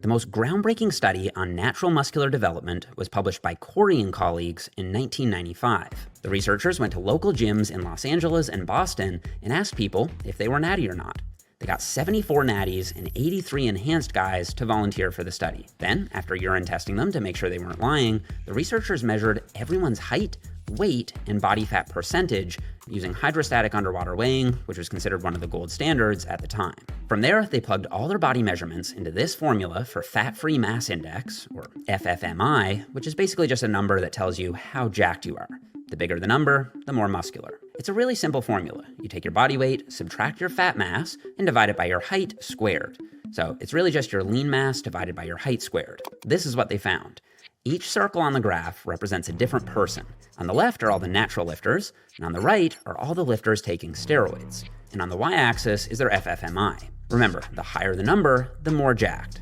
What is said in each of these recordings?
The most groundbreaking study on natural muscular development was published by Corey and colleagues in 1995. The researchers went to local gyms in Los Angeles and Boston and asked people if they were natty or not. They got 74 natties and 83 enhanced guys to volunteer for the study. Then, after urine testing them to make sure they weren't lying, the researchers measured everyone's height, weight, and body fat percentage using hydrostatic underwater weighing, which was considered one of the gold standards at the time. From there, they plugged all their body measurements into this formula for fat-free mass index, or FFMI, which is basically just a number that tells you how jacked you are. The bigger the number, the more muscular. It's a really simple formula. You take your body weight, subtract your fat mass, and divide it by your height squared. So it's really just your lean mass divided by your height squared. This is what they found. Each circle on the graph represents a different person. On the left are all the natural lifters, and on the right are all the lifters taking steroids. And on the y-axis is their FFMI. Remember, the higher the number, the more jacked.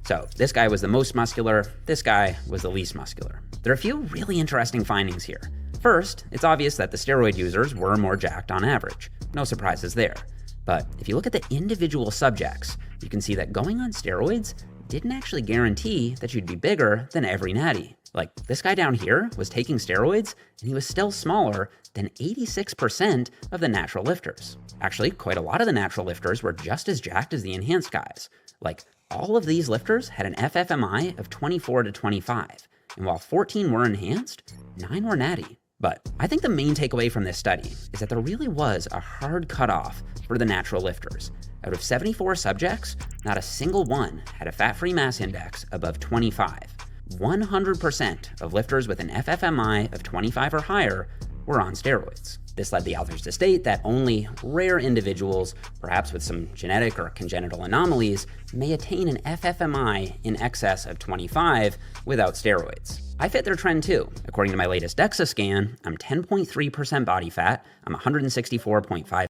So this guy was the most muscular, this guy was the least muscular. There are a few really interesting findings here. First, it's obvious that the steroid users were more jacked on average. No surprises there. But if you look at the individual subjects, you can see that going on steroids didn't actually guarantee that you'd be bigger than every natty. Like, this guy down here was taking steroids, and he was still smaller than 86% of the natural lifters. Actually, quite a lot of the natural lifters were just as jacked as the enhanced guys. Like, all of these lifters had an FFMI of 24 to 25, and while 14 were enhanced, 9 were natty. But I think the main takeaway from this study is that there really was a hard cutoff for the natural lifters. Out of 74 subjects, not a single one had a fat-free mass index above 25. 100% of lifters with an FFMI of 25 or higher were on steroids. This led the authors to state that only rare individuals, perhaps with some genetic or congenital anomalies, may attain an FFMI in excess of 25 without steroids. I fit their trend too. According to my latest DEXA scan, I'm 10.3% body fat, I'm 164.5